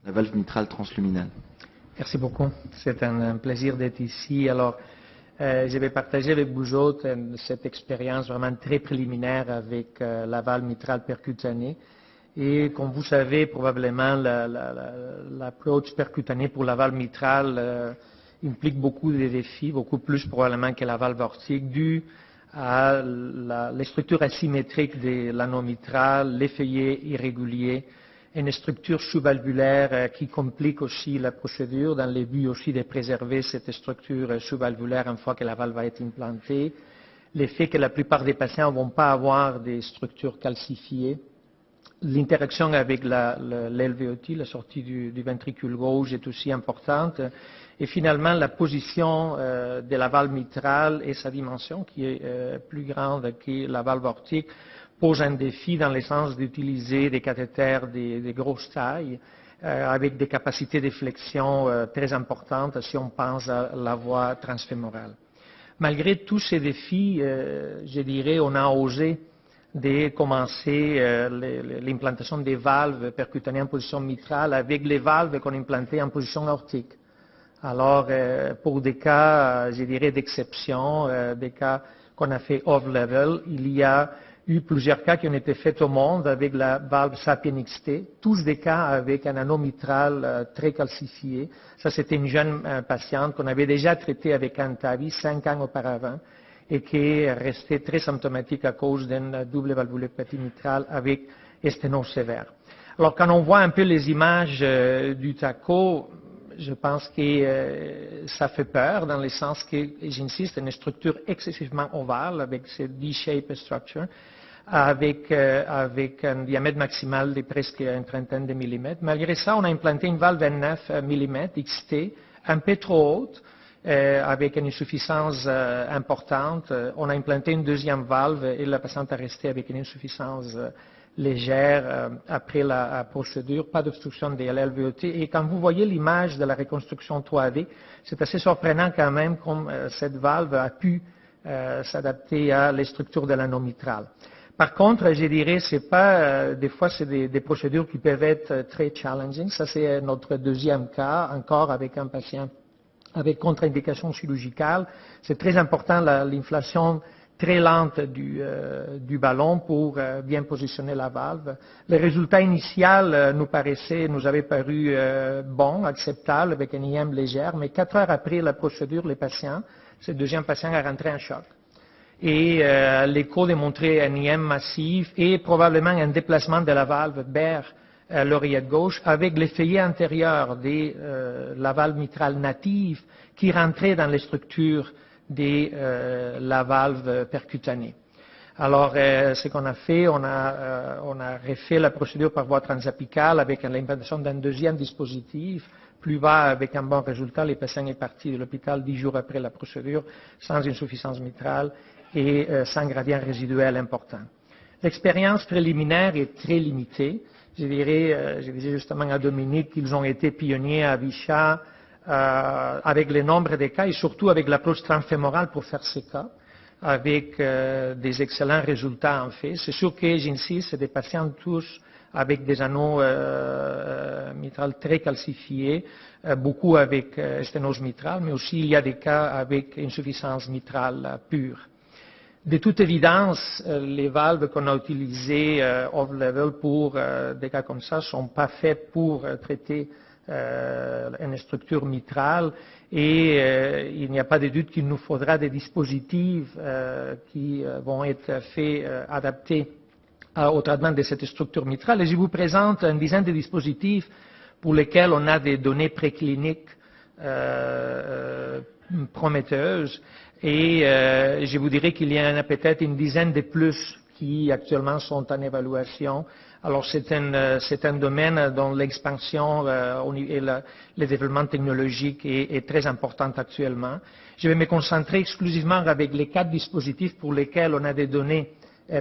la valve mitrale transluminale. Merci beaucoup. C'est un plaisir d'être ici. Alors, je vais partager avec vous autres cette expérience vraiment très préliminaire avec la valve mitrale percutanée. Et comme vous savez, probablement, l'approche percutanée pour la valve mitrale implique beaucoup de défis, beaucoup plus probablement que la valve aortique, dû à les structures asymétriques de l'anneau mitral, les feuillets irréguliers, une structure sous-valvulaire qui complique aussi la procédure dans le but aussi de préserver cette structure sous-valvulaire une fois que la valve va être implantée, le fait que la plupart des patients ne vont pas avoir des structures calcifiées, l'interaction avec l'LVOT, la sortie du ventricule gauche est aussi importante, et finalement la position de la valve mitrale et sa dimension qui est plus grande que la valve aortique pose un défi dans le sens d'utiliser des cathéters de grosse taille avec des capacités de flexion très importantes si on pense à la voie transfémorale. Malgré tous ces défis, je dirais, on a osé de commencer l'implantation des valves percutanées en position mitrale avec les valves qu'on implantait en position aortique. Alors, pour des cas, je dirais, d'exception, des cas qu'on a fait off-level, il y a eu plusieurs cas qui ont été faits au monde avec la valve Sapien XT, tous des cas avec un anneau mitral très calcifié. Ça, c'était une jeune patiente qu'on avait déjà traitée avec Antavi 5 ans auparavant et qui est restée très symptomatique à cause d'une double valvulopathie mitrale avec sténose sévère. Alors, quand on voit un peu les images du TACO, je pense que ça fait peur dans le sens que, j'insiste, une structure excessivement ovale avec cette D-shaped structure, avec un diamètre maximal de presque une trentaine de millimètres. Malgré ça, on a implanté une valve 29 mm XT, un peu trop haute, avec une insuffisance importante. On a implanté une deuxième valve et la patiente a resté avec une insuffisance légère après la procédure, pas d'obstruction de l'LVOT. Et quand vous voyez l'image de la reconstruction 3D, c'est assez surprenant quand même comme cette valve a pu s'adapter à les structures de l'anneau mitral. Par contre, je dirais, c'est pas, des fois, c'est des procédures qui peuvent être très challenging. Ça, c'est notre deuxième cas, encore avec un patient avec contre-indication chirurgicale. C'est très important l'inflation très lente du ballon pour bien positionner la valve. Le résultat initial nous avait paru bon, acceptable, avec une IM légère, mais 4 heures après la procédure, ce deuxième patient a rentré en choc. Et l'écho démontrait un IM massif et probablement un déplacement de la valve vers l'oreillette gauche avec les feuillets antérieurs de la valve mitrale native qui rentrait dans les structures de la valve percutanée. Alors, ce qu'on a fait, on a refait la procédure par voie transapicale avec l'implantation d'un deuxième dispositif plus bas avec un bon résultat. Le patient est parti de l'hôpital 10 jours après la procédure sans insuffisance mitrale et sans gradient résiduel important. L'expérience préliminaire est très limitée. Je disais justement à Dominique qu'ils ont été pionniers à Bichat avec le nombre de cas et surtout avec l'approche transfémorale pour faire ces cas, avec des excellents résultats en fait. C'est sûr que, j'insiste, c'est des patients tous avec des anneaux mitrales très calcifiés, beaucoup avec sténose mitrale, mais aussi il y a des cas avec insuffisance mitrale pure. De toute évidence, les valves qu'on a utilisées off-level pour des cas comme ça ne sont pas faites pour traiter une structure mitrale et il n'y a pas de doute qu'il nous faudra des dispositifs qui vont être faits, adaptés au traitement de cette structure mitrale. Et je vous présente une dizaine de dispositifs pour lesquels on a des données précliniques prometteuses. Et je vous dirais qu'il y en a peut-être une dizaine de plus qui actuellement sont en évaluation. Alors c'est un domaine dont l'expansion et le développement technologique est très important actuellement. Je vais me concentrer exclusivement avec les 4 dispositifs pour lesquels on a des données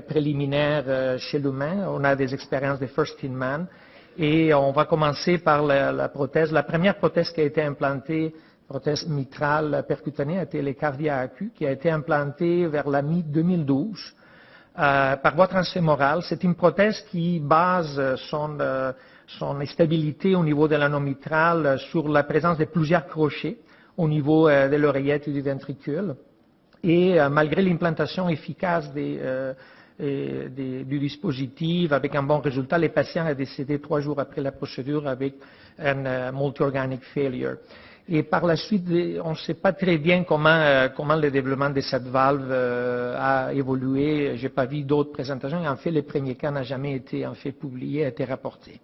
préliminaires chez l'humain. On a des expériences de first in man. Et on va commencer par la prothèse. La première prothèse qui a été implantée, prothèse mitrale percutanée, a été le Cardia-AQ, qui a été implantée vers la mi-2012 par voie transfémorale. C'est une prothèse qui base son stabilité au niveau de l'anneau mitral sur la présence de plusieurs crochets au niveau de l'oreillette et du ventricule. Et malgré l'implantation efficace du dispositif avec un bon résultat, les patients ont décédé 3 jours après la procédure avec un multi-organic failure. Et par la suite, on ne sait pas très bien comment le développement de cette valve a évolué. Je n'ai pas vu d'autres présentations. Et en fait, le premier cas n'a jamais été publié, a été rapporté.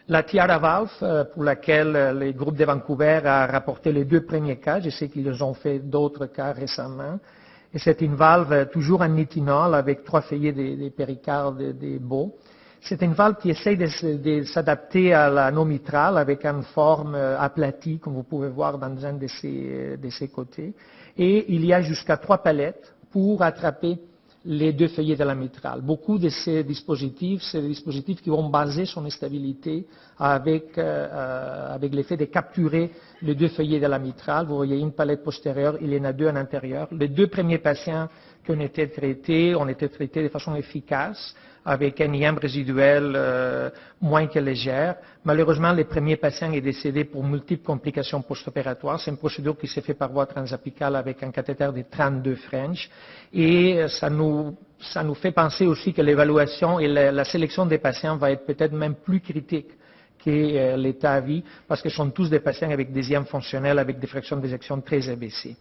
La Tiara valve, pour laquelle le groupe de Vancouver a rapporté les 2 premiers cas, je sais qu'ils ont fait d'autres cas récemment. Et c'est une valve toujours en nitinol avec 3 feuillets de péricarde des Beau. C'est une valve qui essaie de s'adapter à l'anneau mitral avec une forme aplatie, comme vous pouvez voir dans un de ses côtés. Et il y a jusqu'à 3 palettes pour attraper les 2 feuillets de la mitrale. Beaucoup de ces dispositifs, c'est des dispositifs qui vont baser son stabilité avec l'effet de capturer les 2 feuillets de la mitrale. Vous voyez une palette postérieure, il y en a 2 à l'intérieur. Les 2 premiers patients qui ont été traités de façon efficace avec un IM résiduel moins que légère. Malheureusement, le premier patient est décédé pour multiples complications post-opératoires. C'est une procédure qui s'est faite par voie transapicale avec un cathéter de 32 French. Et ça nous fait penser aussi que l'évaluation et la sélection des patients va être peut-être même plus critique que l'état à vie, parce que ce sont tous des patients avec des IM fonctionnels, avec des fractions d'éjection très abaissées.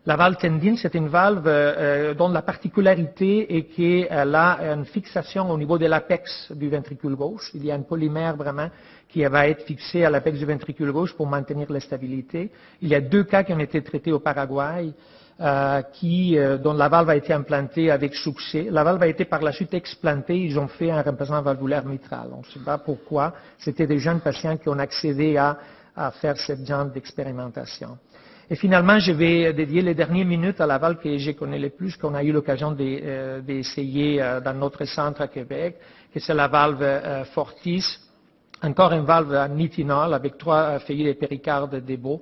La valve Tendin, c'est une valve dont la particularité est qu'elle a une fixation au niveau de l'apex du ventricule gauche. Il y a un polymère vraiment qui va être fixé à l'apex du ventricule gauche pour maintenir la stabilité. Il y a 2 cas qui ont été traités au Paraguay, dont la valve a été implantée avec succès. La valve a été par la suite explantée. Ils ont fait un remplacement valvulaire mitral. On ne sait pas pourquoi. C'était des jeunes patients qui ont accédé à faire cette genre d'expérimentation. Et finalement, je vais dédier les dernières minutes à la valve que je connais le plus, qu'on a eu l'occasion d'essayer dans notre centre à Québec, que c'est la valve Fortis. Encore une valve à nitinol avec 3 feuillets de péricarde de Beau.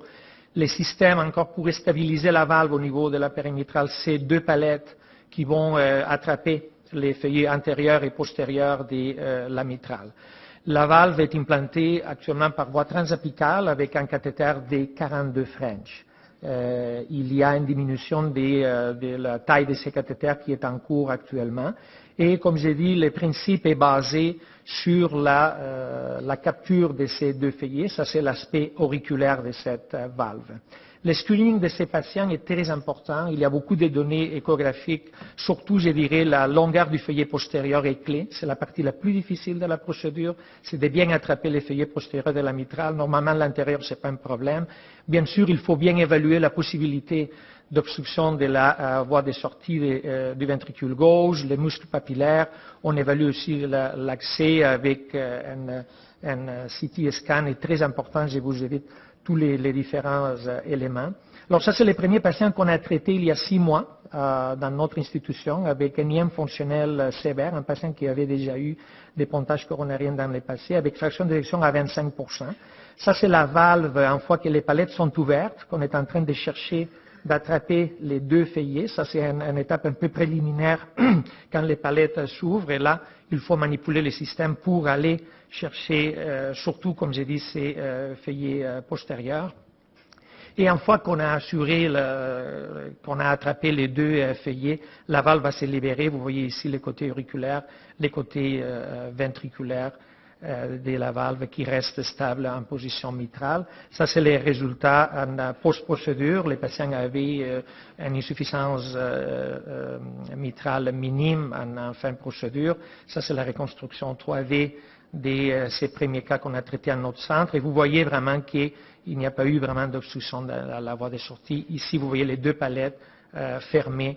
Les systèmes, encore pour stabiliser la valve au niveau de la périmétrale, c'est 2 palettes qui vont attraper les feuillets antérieurs et postérieurs de la mitrale. La valve est implantée actuellement par voie transapicale avec un cathéter de 42 French. Il y a une diminution de la taille de ces cathéters qui est en cours actuellement. Et comme j'ai dit, le principe est basé sur la capture de ces 2 feuillets. Ça, c'est l'aspect auriculaire de cette valve. Le screening de ces patients est très important. Il y a beaucoup de données échographiques. Surtout, je dirais, la longueur du feuillet postérieur est clé. C'est la partie la plus difficile de la procédure. C'est de bien attraper les feuillets postérieurs de la mitrale. Normalement, l'intérieur, ce n'est pas un problème. Bien sûr, il faut bien évaluer la possibilité d'obstruction de la voie de sortie du ventricule gauche, les muscles papillaires. On évalue aussi l'accès avec un CT scan est très important. Je vous évite tous les différents éléments. Alors ça, c'est les premiers patients qu'on a traités il y a 6 mois dans notre institution avec un IM fonctionnel sévère, un patient qui avait déjà eu des pontages coronariens dans le passé avec fraction d'éjection à 25%. Ça, c'est la valve, une fois que les palettes sont ouvertes, qu'on est en train de chercher d'attraper les 2 feuillets. Ça, c'est une étape un peu préliminaire quand les palettes s'ouvrent. Et là, il faut manipuler le système pour aller chercher, surtout, comme j'ai dit, ces feuillets postérieurs. Et une fois qu'on a assuré, qu'on a attrapé les 2 feuillets, la valve va se libérer. Vous voyez ici les côtés auriculaires, les côtés ventriculaires de la valve qui reste stable en position mitrale. Ça, c'est les résultats en post-procédure. Les patients avaient une insuffisance mitrale minime en fin de procédure. Ça, c'est la reconstruction 3D de ces premiers cas qu'on a traités à notre centre. Et vous voyez vraiment qu'il n'y a pas eu vraiment d'obstruction de la voie de sortie. Ici, vous voyez les 2 palettes fermées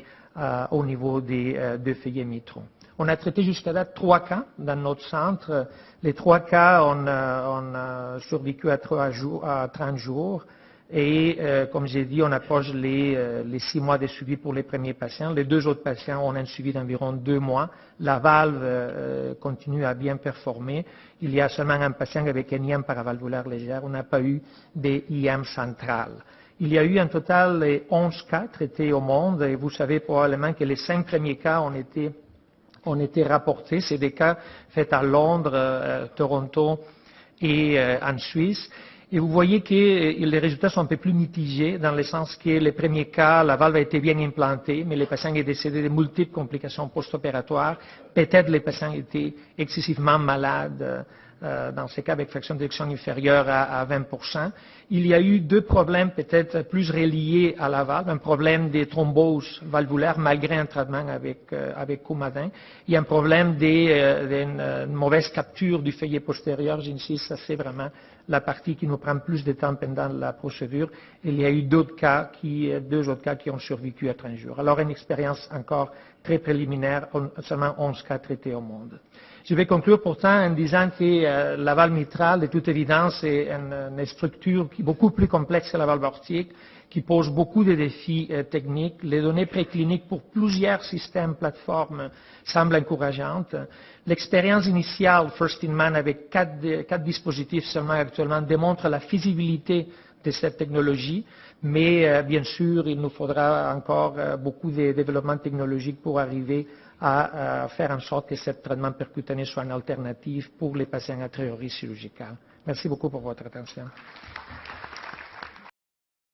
au niveau des 2 feuillets mitraux. On a traité jusqu'à date 3 cas dans notre centre. Les 3 cas ont survécu à 30 jours. Et comme j'ai dit, on approche les 6 mois de suivi pour les premiers patients. Les 2 autres patients ont un suivi d'environ 2 mois. La valve continue à bien performer. Il y a seulement un patient avec un IM paravalvulaire légère. On n'a pas eu d'IM central. Il y a eu en total 11 cas traités au monde. Et vous savez probablement que les 5 premiers cas ont été rapportés. C'est des cas faits à Londres, Toronto, et en Suisse. Et vous voyez que les résultats sont un peu plus mitigés, dans le sens que les premiers cas, la valve a été bien implantée, mais les patients sont décédés de multiples complications post-opératoires. Peut-être les patients étaient excessivement malades, dans ces cas avec fraction d'éjection inférieure à 20%. Il y a eu deux problèmes peut-être plus reliés à la valve, un problème des thromboses valvulaires malgré un traitement avec Coumadin, et un problème d'une mauvaise capture du feuillet postérieur. J'insiste, ça c'est vraiment la partie qui nous prend plus de temps pendant la procédure. Il y a eu deux autres cas qui ont survécu à 30 jours. Alors une expérience encore très préliminaire, seulement 11 cas traités au monde. Je vais conclure pourtant en disant que la valve mitrale, de toute évidence, est une structure qui est beaucoup plus complexe que la valve aortique, qui pose beaucoup de défis techniques. Les données précliniques pour plusieurs systèmes plateformes semblent encourageantes. L'expérience initiale First in Man avec quatre dispositifs seulement actuellement démontre la faisabilité de cette technologie, mais bien sûr, il nous faudra encore beaucoup de développement technologique pour arriver à faire en sorte que ce traitement percutané soit une alternative pour les patients à très haut risque chirurgical. Merci beaucoup pour votre attention.